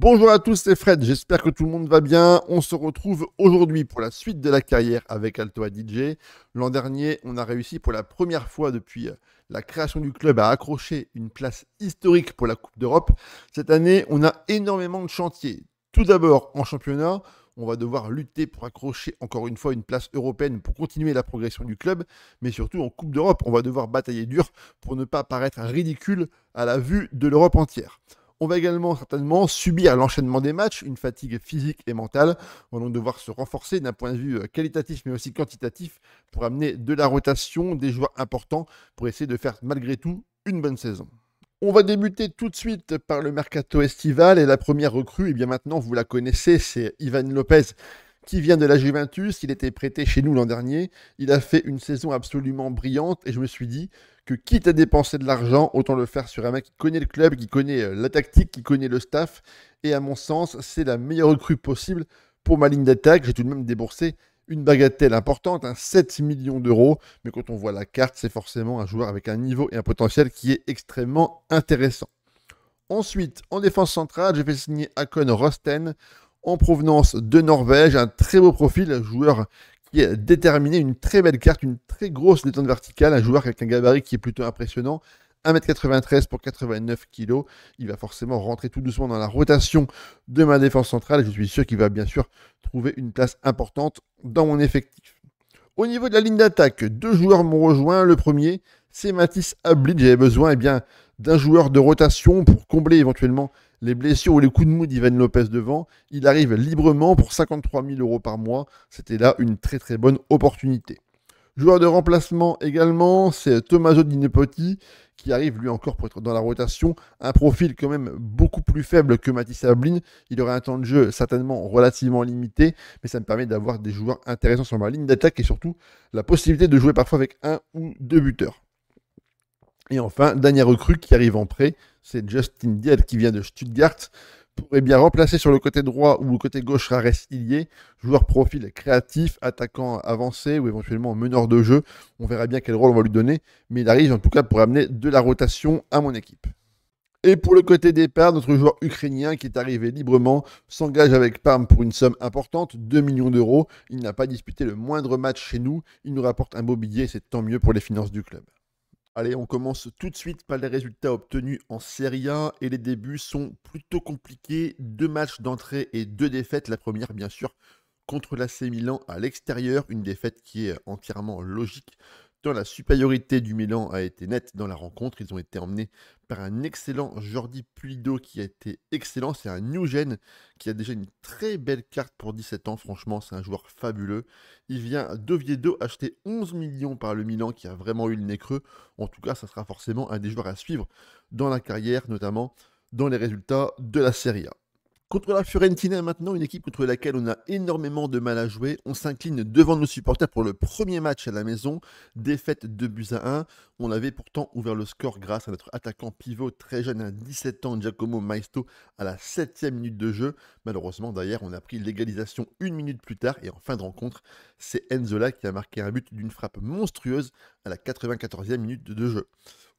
Bonjour à tous, c'est Fred, j'espère que tout le monde va bien. On se retrouve aujourd'hui pour la suite de la carrière avec Alto Adige. L'an dernier, on a réussi pour la première fois depuis la création du club à accrocher une place historique pour la Coupe d'Europe. Cette année, on a énormément de chantiers. Tout d'abord, en championnat, on va devoir lutter pour accrocher encore une fois une place européenne pour continuer la progression du club. Mais surtout, en Coupe d'Europe, on va devoir batailler dur pour ne pas paraître ridicule à la vue de l'Europe entière. On va également certainement subir l'enchaînement des matchs, une fatigue physique et mentale. On va donc devoir se renforcer d'un point de vue qualitatif mais aussi quantitatif pour amener de la rotation, des joueurs importants pour essayer de faire malgré tout une bonne saison. On va débuter tout de suite par le mercato estival et la première recrue, et bien maintenant vous la connaissez, c'est Ivan Lopez qui vient de la Juventus. Il était prêté chez nous l'an dernier. Il a fait une saison absolument brillante et je me suis dit que quitte à dépenser de l'argent, autant le faire sur un mec qui connaît le club, qui connaît la tactique, qui connaît le staff. Et à mon sens, c'est la meilleure recrue possible pour ma ligne d'attaque. J'ai tout de même déboursé une bagatelle importante, 7 millions d'euros. Mais quand on voit la carte, c'est forcément un joueur avec un niveau et un potentiel qui est extrêmement intéressant. Ensuite, en défense centrale, j'ai fait signer Akon Rosten en provenance de Norvège. Un très beau profil, un joueur qui est déterminé, une très belle carte, une très grosse détente verticale, un joueur avec un gabarit qui est plutôt impressionnant. 1m93 pour 89 kg. Il va forcément rentrer tout doucement dans la rotation de ma défense centrale et je suis sûr qu'il va bien sûr trouver une place importante dans mon effectif. Au niveau de la ligne d'attaque, deux joueurs m'ont rejoint. Le premier, c'est Mathis Ablid. J'avais besoin d'un joueur de rotation pour combler éventuellement les blessures ou les coups de mou d'Ivan Lopez devant. Il arrive librement pour 53 000 euros par mois. C'était là une très très bonne opportunité. Joueur de remplacement également, c'est Tommaso Di Nepoti qui arrive lui encore pour être dans la rotation. Un profil quand même beaucoup plus faible que Mathis Ablin. Il aura un temps de jeu certainement relativement limité, mais ça me permet d'avoir des joueurs intéressants sur ma ligne d'attaque et surtout la possibilité de jouer parfois avec un ou deux buteurs. Et enfin, dernière recrue qui arrive en prêt, c'est Justin Diel qui vient de Stuttgart. Pourrait bien remplacer sur le côté droit ou le côté gauche Rares Illier, joueur profil créatif, attaquant avancé ou éventuellement meneur de jeu. On verra bien quel rôle on va lui donner, mais il arrive en tout cas pour amener de la rotation à mon équipe. Et pour le côté départ, notre joueur ukrainien qui est arrivé librement s'engage avec Parme pour une somme importante, 2 millions d'euros. Il n'a pas disputé le moindre match chez nous, il nous rapporte un beau billet, c'est tant mieux pour les finances du club. Allez, on commence tout de suite par les résultats obtenus en Serie A et les débuts sont plutôt compliqués. 2 matchs d'entrée et 2 défaites. La première, bien sûr, contre l'AC Milan à l'extérieur. Une défaite qui est entièrement logique, tant la supériorité du Milan a été nette dans la rencontre. Ils ont été emmenés par un excellent Jordi Pulido qui a été excellent. C'est un New-Gen qui a déjà une très belle carte pour 17 ans. Franchement, c'est un joueur fabuleux. Il vient d'Oviedo acheté 11 millions par le Milan qui a vraiment eu le nez creux. En tout cas, ça sera forcément un des joueurs à suivre dans la carrière, notamment dans les résultats de la Serie A. Contre la Fiorentina maintenant, une équipe contre laquelle on a énormément de mal à jouer. On s'incline devant nos supporters pour le premier match à la maison. Défaite 2-1. On avait pourtant ouvert le score grâce à notre attaquant pivot très jeune, à 17 ans, Giacomo Maisto, à la 7e minute de jeu. Malheureusement, d'ailleurs, on a pris l'égalisation 1 minute plus tard. Et en fin de rencontre, c'est Enzola qui a marqué un but d'une frappe monstrueuse à la 94e minute de jeu.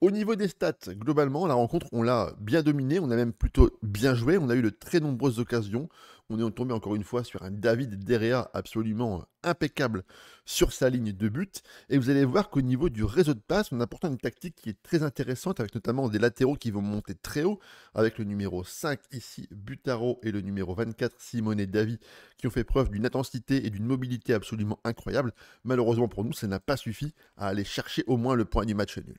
Au niveau des stats, globalement, la rencontre, on l'a bien dominée, on a même plutôt bien joué, on a eu de très nombreuses occasions. On est tombé encore une fois sur un David Derrea absolument impeccable sur sa ligne de but. Et vous allez voir qu'au niveau du réseau de passes, on a pourtant une tactique qui est très intéressante, avec notamment des latéraux qui vont monter très haut, avec le numéro 5 ici, Butaro, et le numéro 24, Simone Davi, qui ont fait preuve d'une intensité et d'une mobilité absolument incroyable. Malheureusement pour nous, ça n'a pas suffi à aller chercher au moins le point du match nul.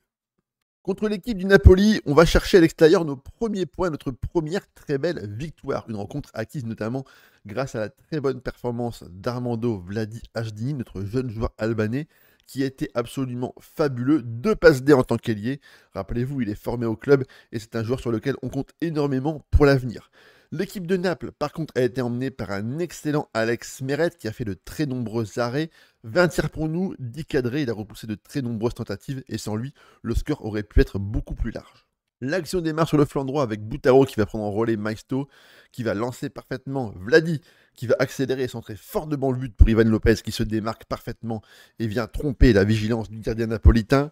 Contre l'équipe du Napoli, on va chercher à l'extérieur nos premiers points, notre première très belle victoire. Une rencontre acquise notamment grâce à la très bonne performance d'Armando Vladi Hdini, notre jeune joueur albanais, qui a été absolument fabuleux. 2 passes D en tant qu'ailier. Rappelez-vous, il est formé au club et c'est un joueur sur lequel on compte énormément pour l'avenir. L'équipe de Naples, par contre, a été emmenée par un excellent Alex Meret qui a fait de très nombreux arrêts. 20 tirs pour nous, 10 cadrés, il a repoussé de très nombreuses tentatives et sans lui, le score aurait pu être beaucoup plus large. L'action démarre sur le flanc droit avec Butaro qui va prendre en relais Maisto, qui va lancer parfaitement Vladi, qui va accélérer et centrer fort devant le but pour Ivan Lopez qui se démarque parfaitement et vient tromper la vigilance du gardien napolitain.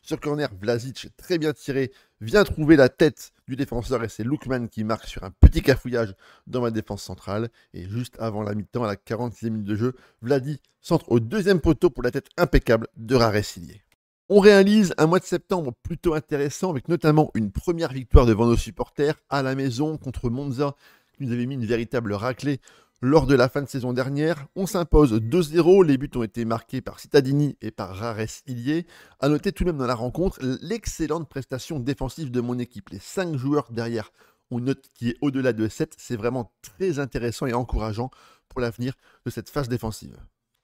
Sur corner, Vlasic, très bien tiré, vient trouver la tête du défenseur et c'est Lookman qui marque sur un petit cafouillage dans la défense centrale. Et juste avant la mi-temps, à la 46e minute de jeu, Vladi centre au deuxième poteau pour la tête impeccable de Raré-Sillier. On réalise un mois de septembre plutôt intéressant avec notamment une première victoire devant nos supporters à la maison contre Monza qui nous avait mis une véritable raclée lors de la fin de saison dernière. On s'impose 2-0, les buts ont été marqués par Cittadini et par Raré-Sillier. A noter tout de même dans la rencontre l'excellente prestation défensive de mon équipe. Les 5 joueurs derrière ont une note qui est au-delà de 7. C'est vraiment très intéressant et encourageant pour l'avenir de cette phase défensive.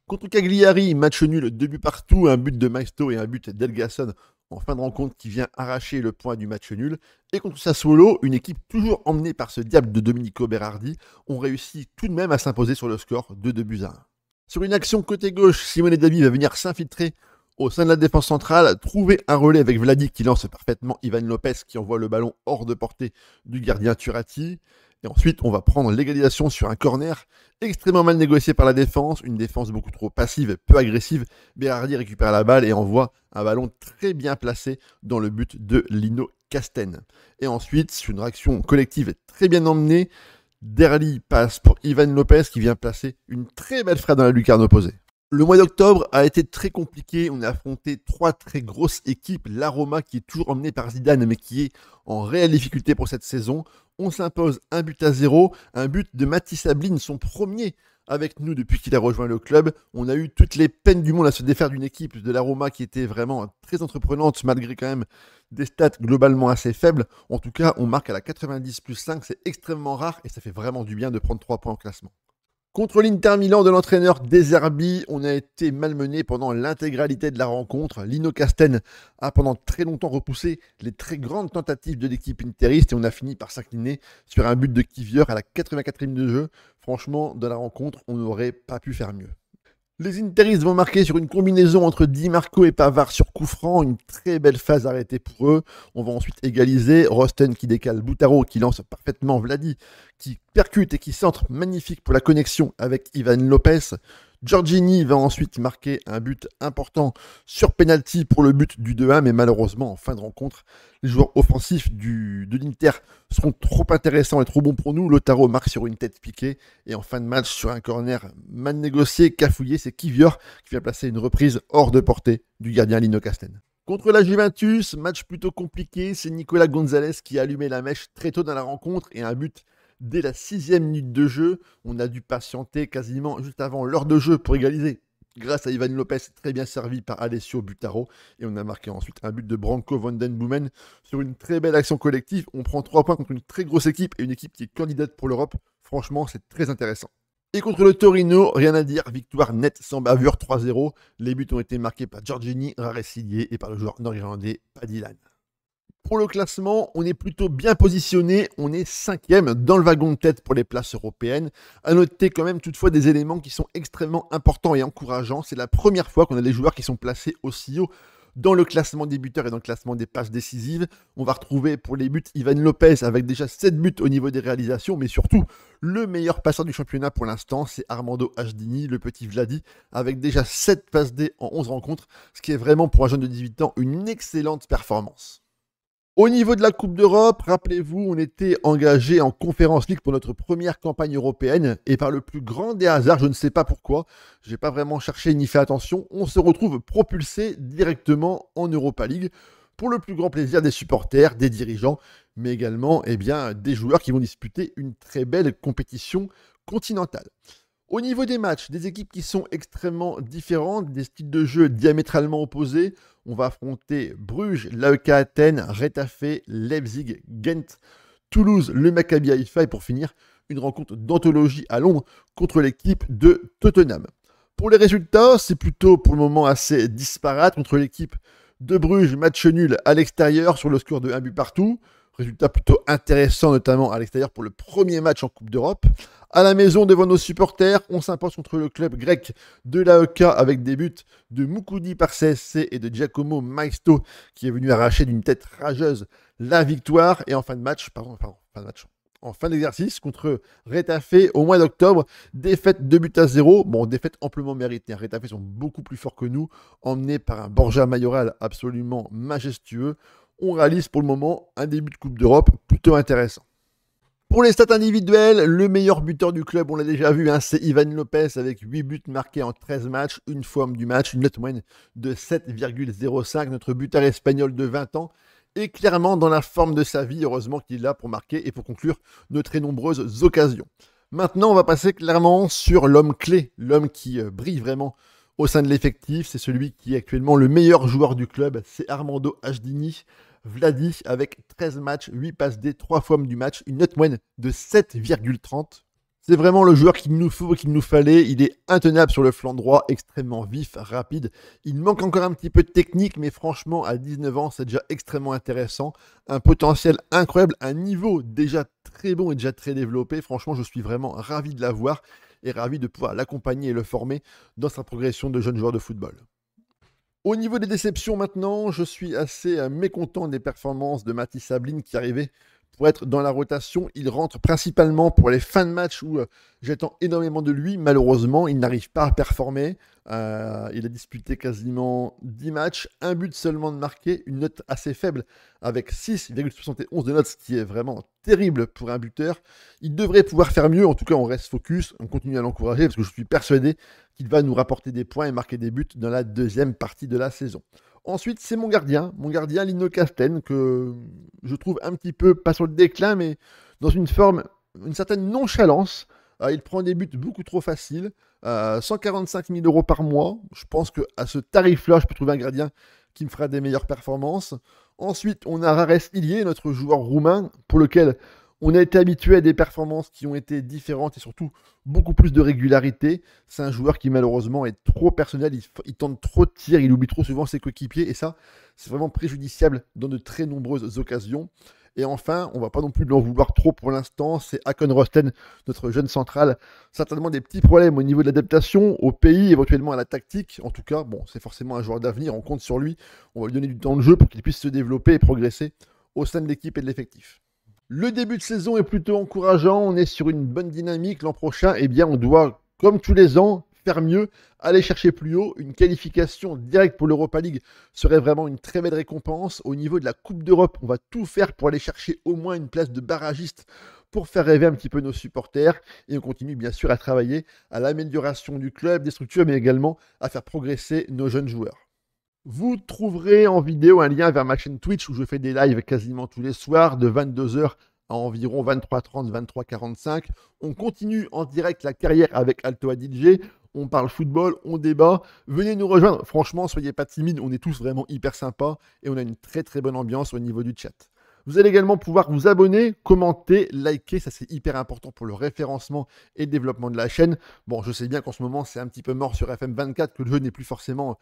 Contre Cagliari, match nul, 2 buts partout, un but de Maisto et un but d'Elgasson en fin de rencontre qui vient arracher le point du match nul. Et contre Sassuolo, une équipe toujours emmenée par ce diable de Domenico Berardi, ont réussi tout de même à s'imposer sur le score de 2-1. Sur une action côté gauche, Simone Davi va venir s'infiltrer au sein de la défense centrale, trouver un relais avec Vladi qui lance parfaitement Ivan Lopez qui envoie le ballon hors de portée du gardien Turati. Et ensuite, on va prendre l'égalisation sur un corner extrêmement mal négocié par la défense, une défense beaucoup trop passive, peu agressive. Berardi récupère la balle et envoie un ballon très bien placé dans le but de Lino Casten. Et ensuite, sur une réaction collective très bien emmenée, Derli passe pour Ivan Lopez qui vient placer une très belle frappe dans la lucarne opposée. Le mois d'octobre a été très compliqué. On a affronté 3 très grosses équipes. La Roma qui est toujours emmenée par Zidane mais qui est en réelle difficulté pour cette saison. On s'impose 1-0, un but de Mathis Sablin, son premier avec nous depuis qu'il a rejoint le club. On a eu toutes les peines du monde à se défaire d'une équipe de la Roma qui était vraiment très entreprenante malgré quand même des stats globalement assez faibles. En tout cas, on marque à la 90+5, c'est extrêmement rare et ça fait vraiment du bien de prendre 3 points en classement. Contre l'Inter Milan de l'entraîneur De Zerbi, on a été malmené pendant l'intégralité de la rencontre. Lino Casten a pendant très longtemps repoussé les très grandes tentatives de l'équipe interiste et on a fini par s'incliner sur un but de Kivior à la 84e de jeu. Franchement, dans la rencontre, on n'aurait pas pu faire mieux. Les Interistes vont marquer sur une combinaison entre Di Marco et Pavard sur coup franc, une très belle phase arrêtée pour eux. On va ensuite égaliser, Rosten qui décale Boutaro, qui lance parfaitement Vladi, qui percute et qui centre, magnifique pour la connexion avec Ivan Lopez. Giorgini va ensuite marquer un but important sur penalty pour le but du 2-1, mais malheureusement, en fin de rencontre, les joueurs offensifs de l'Inter seront trop intéressants et trop bons pour nous. Lautaro marque sur une tête piquée, et en fin de match, sur un corner mal négocié, cafouillé, c'est Kivior qui vient placer une reprise hors de portée du gardien Lino Casten. Contre la Juventus, match plutôt compliqué, c'est Nicolas Gonzalez qui a allumé la mèche très tôt dans la rencontre, et un but dès la 6e minute de jeu. On a dû patienter quasiment juste avant l'heure de jeu pour égaliser grâce à Ivan Lopez, très bien servi par Alessio Buttaro. Et on a marqué ensuite un but de Branco van den Boomen sur une très belle action collective. On prend 3 points contre une très grosse équipe et une équipe qui est candidate pour l'Europe. Franchement, c'est très intéressant. Et contre le Torino, rien à dire, victoire nette sans bavure 3-0. Les buts ont été marqués par Giorgini, Raré-Sillier et par le joueur nord-irlandais Padilan. Pour le classement, on est plutôt bien positionné, on est 5e dans le wagon de tête pour les places européennes. À noter quand même toutefois des éléments qui sont extrêmement importants et encourageants. C'est la première fois qu'on a des joueurs qui sont placés aussi haut dans le classement des buteurs et dans le classement des passes décisives. On va retrouver pour les buts Ivan Lopez avec déjà 7 buts au niveau des réalisations, mais surtout le meilleur passeur du championnat pour l'instant, c'est Armando Ashdini, le petit Vladi, avec déjà 7 passes D en 11 rencontres, ce qui est vraiment pour un jeune de 18 ans une excellente performance. Au niveau de la Coupe d'Europe, rappelez-vous, on était engagé en Conference League pour notre première campagne européenne et par le plus grand des hasards, je ne sais pas pourquoi, je n'ai pas vraiment cherché ni fait attention, on se retrouve propulsé directement en Europa League pour le plus grand plaisir des supporters, des dirigeants, mais également des joueurs qui vont disputer une très belle compétition continentale. Au niveau des matchs, des équipes qui sont extrêmement différentes, des styles de jeu diamétralement opposés. On va affronter Bruges, l'AEK Athènes, Retafe, Leipzig, Ghent, Toulouse, le Maccabi Haïfa et pour finir, une rencontre d'anthologie à Londres contre l'équipe de Tottenham. Pour les résultats, c'est plutôt pour le moment assez disparate contre l'équipe de Bruges, match nul à l'extérieur sur le score de 1 but partout. Résultat plutôt intéressant, notamment à l'extérieur pour le premier match en Coupe d'Europe. À la maison, devant nos supporters, on s'impose contre le club grec de l'AEK avec des buts de Moukoudi par CSC et de Giacomo Maisto qui est venu arracher d'une tête rageuse la victoire. Et en fin de match, en fin d'exercice contre Retafe au mois d'octobre. Défaite 2-0. Bon, défaite amplement méritée. Retafe sont beaucoup plus forts que nous, emmenés par un Borja Mayoral absolument majestueux. On réalise pour le moment un début de Coupe d'Europe plutôt intéressant. Pour les stats individuels, le meilleur buteur du club, on l'a déjà vu, hein, c'est Ivan Lopez avec 8 buts marqués en 13 matchs, une fois homme du match, une note moyenne de 7,05. Notre buteur espagnol de 20 ans est clairement dans la forme de sa vie. Heureusement qu'il est là pour marquer et pour conclure de très nombreuses occasions. Maintenant, on va passer clairement sur l'homme clé, l'homme qui brille vraiment au sein de l'effectif. C'est celui qui est actuellement le meilleur joueur du club, c'est Armando Ashdini. Vladi avec 13 matchs, 8 passes D, 3 fois homme du match, une note moyenne de 7,30. C'est vraiment le joueur qu'il nous faut, qu'il nous fallait. Il est intenable sur le flanc droit, extrêmement vif, rapide. Il manque encore un petit peu de technique, mais franchement, à 19 ans, c'est déjà extrêmement intéressant. Un potentiel incroyable, un niveau déjà très bon et déjà très développé. Franchement, je suis vraiment ravi de l'avoir et ravi de pouvoir l'accompagner et le former dans sa progression de jeune joueur de football. Au niveau des déceptions maintenant, je suis assez mécontent des performances de Mathis Sabline qui arrivait pour être dans la rotation. Il rentre principalement pour les fins de match où j'attends énormément de lui. Malheureusement, il n'arrive pas à performer. Il a disputé quasiment 10 matchs, un but seulement de marqué, une note assez faible avec 6,71 de notes, ce qui est vraiment terrible pour un buteur. Il devrait pouvoir faire mieux, en tout cas on reste focus, on continue à l'encourager parce que je suis persuadé qu'il va nous rapporter des points et marquer des buts dans la deuxième partie de la saison. Ensuite, c'est mon gardien Lino Casten, que je trouve un petit peu, pas sur le déclin, mais dans une forme, une certaine nonchalance. Il prend des buts beaucoup trop faciles. 145 000 € par mois. Je pense qu'à ce tarif-là, je peux trouver un gardien qui me fera des meilleures performances. Ensuite, on a Rares Ilié, notre joueur roumain, pour lequel on a été habitué à des performances qui ont été différentes et surtout beaucoup plus de régularité. C'est un joueur qui malheureusement est trop personnel, il tente trop de tirs, il oublie trop souvent ses coéquipiers et ça, c'est vraiment préjudiciable dans de très nombreuses occasions. Et enfin, on ne va pas non plus l'en vouloir trop pour l'instant, c'est Akon Rosten, notre jeune central. Certainement des petits problèmes au niveau de l'adaptation au pays, éventuellement à la tactique. En tout cas, bon, c'est forcément un joueur d'avenir, on compte sur lui. On va lui donner du temps de jeu pour qu'il puisse se développer et progresser au sein de l'équipe et de l'effectif. Le début de saison est plutôt encourageant, on est sur une bonne dynamique. L'an prochain, eh bien, on doit, comme tous les ans, faire mieux, aller chercher plus haut. Une qualification directe pour l'Europa League serait vraiment une très belle récompense. Au niveau de la Coupe d'Europe, on va tout faire pour aller chercher au moins une place de barragiste pour faire rêver un petit peu nos supporters. Et on continue bien sûr à travailler à l'amélioration du club, des structures, mais également à faire progresser nos jeunes joueurs. Vous trouverez en vidéo un lien vers ma chaîne Twitch où je fais des lives quasiment tous les soirs de 22 h à environ 23h30, 23h45. On continue en direct la carrière avec Altoa DJ. On parle football, on débat. Venez nous rejoindre. Franchement, soyez pas timides. On est tous vraiment hyper sympas et on a une très très bonne ambiance au niveau du chat. Vous allez également pouvoir vous abonner, commenter, liker. Ça, c'est hyper important pour le référencement et le développement de la chaîne. Bon, je sais bien qu'en ce moment, c'est un petit peu mort sur FM24, que le jeu n'est plus forcément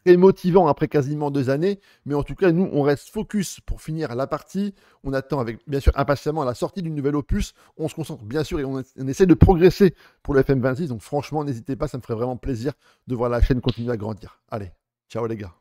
très motivant après quasiment 2 années, mais en tout cas, nous, on reste focus pour finir la partie. On attend avec, bien sûr, impatiemment la sortie d'une nouvelle opus. On se concentre, bien sûr, et on essaie de progresser pour le FM26. Donc, franchement, n'hésitez pas, ça me ferait vraiment plaisir de voir la chaîne continuer à grandir. Allez, ciao les gars.